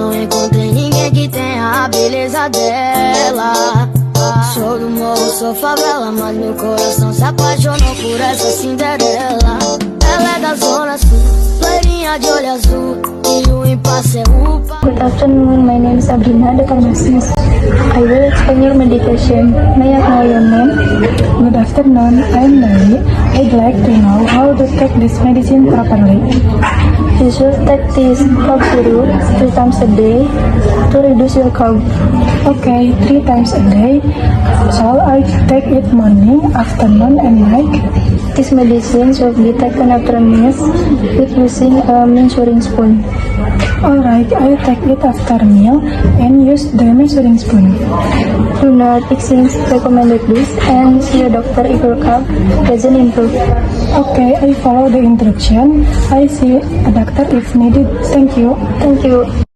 Não encontrei ninguém que tenha a beleza dela. Sou do morro, sou favela, mas meu coração se apaixonou por essa Cinderela. Ela é da zona sul, loirinha de olho azul, e o impasse é o Good afternoon, my name is Sabrina de Pharmacist. I will explain your medication. May I know your name? Good afternoon, I'm Mary. I'd like to know how to take this medicine properly. You should take this cough syrup 3 times a day to reduce your cough. Okay, 3 times a day. Shall I take it morning, afternoon, and night? This medicine should be taken after meals with using a measuring spoon. Alright, I'll take it after meal and use the measuring spoon. Do not exchange recommended dose and see a doctor if your cough doesn't improve. Okay, I follow the instruction. I see a doctor if needed. Thank you. Thank you.